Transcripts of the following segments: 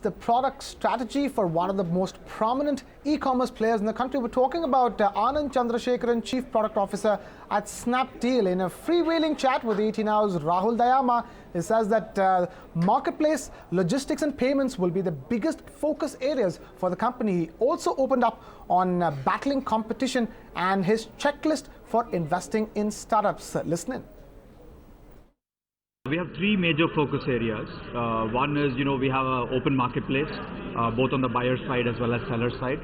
the product strategy for one of the most prominent e-commerce players in the country. We're talking about Anand Chandrasekaran, Chief Product Officer at Snapdeal. In a freewheeling chat with ET Now's Rahul Dayama, he says that marketplace, logistics and payments will be the biggest focus areas for the company. He also opened up on battling competition and his checklist for investing in startups. Listen in. We have three major focus areas. One is, we have an open marketplace, both on the buyer side as well as seller side.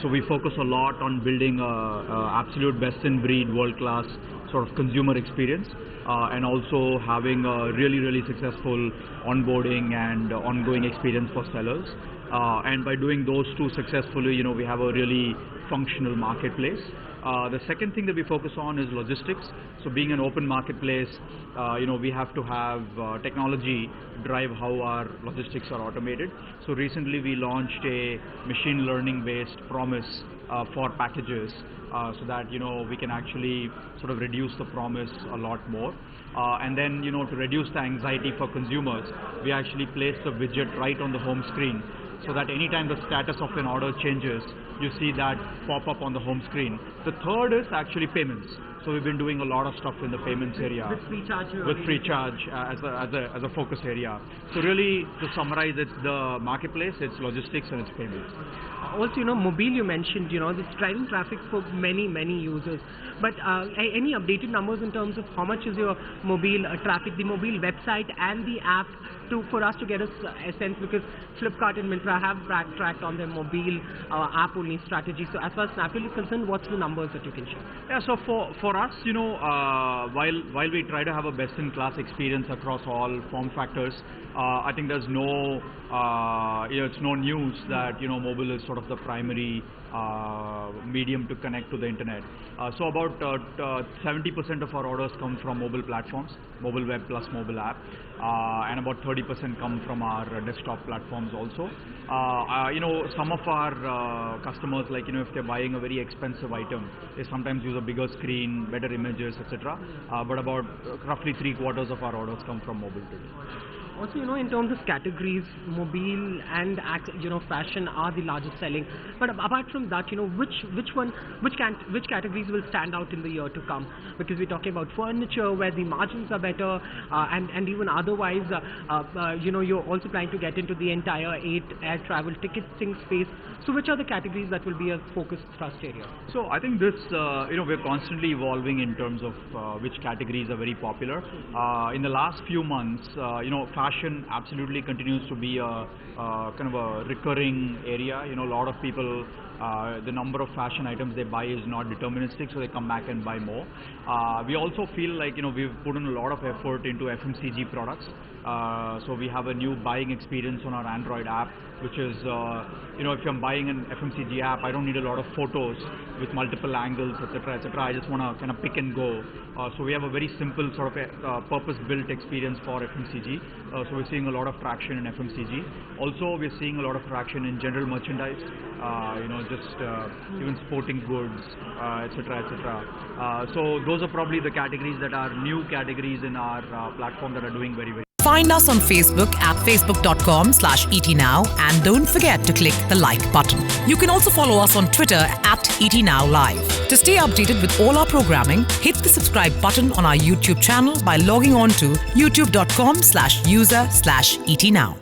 So we focus a lot on building absolute best-in-breed, world-class sort of consumer experience, and also having a really successful onboarding and ongoing experience for sellers. And by doing those two successfully, we have a really functional marketplace. The second thing that we focus on is logistics. So being an open marketplace, we have to have technology drive how our logistics are automated. So recently we launched a machine learning based promise for packages so that we can actually sort of reduce the promise a lot more. And then to reduce the anxiety for consumers, we actually placed a widget right on the home screen, so that anytime the status of an order changes, you see that pop up on the home screen. The third is actually payments. So we've been doing a lot of stuff in the payments area. With free charge? With free charge as a focus area. So really, to summarize, it's the marketplace, it's logistics, and it's payments. Also, mobile you mentioned, it's driving traffic for many users. But any updated numbers in terms of how much is your mobile traffic, the mobile website and the app, for us to get a sense, because Flipkart and Myntra have backtracked on their mobile app only strategy. So as far as Snapdeal is concerned, what's the numbers that you can share? Yeah, so for us, while we try to have a best-in-class experience across all form factors, I think there's no, it's no news that mobile is sort of the primary medium to connect to the internet. So about 70% of our orders come from mobile platforms, mobile web plus mobile app, and about 30% come from our desktop platforms also. Some of our customers, like if they're buying a very expensive item, they sometimes use a bigger screen, better images, etc. But about roughly 3/4 of our orders come from mobile today. Also, in terms of categories, mobile and fashion are the largest selling. But apart from that, which categories will stand out in the year to come? Because we're talking about furniture, where the margins are better, and even otherwise, you're also trying to get into the entire air travel ticketing space. So which are the categories that will be a focused thrust area? So I think this, we're constantly evolving in terms of which categories are very popular. In the last few months, fashion absolutely continues to be a kind of a recurring area. A lot of people, the number of fashion items they buy is not deterministic, so they come back and buy more. We also feel like we've put in a lot of effort into FMCG products. So we have a new buying experience on our Android app, which is, if I'm buying an FMCG app, I don't need a lot of photos with multiple angles, etc. I just want to kind of pick and go. So we have a very simple sort of purpose-built experience for FMCG. So we're seeing a lot of traction in FMCG. Also, we're seeing a lot of traction in general merchandise, even sporting goods, etc. So those are probably the categories that are new categories in our platform that are doing very Find us on Facebook at facebook.com/etnow and don't forget to click the like button. You can also follow us on Twitter at etnowlive. To stay updated with all our programming, hit the subscribe button on our YouTube channel by logging on to youtube.com/user/etnow.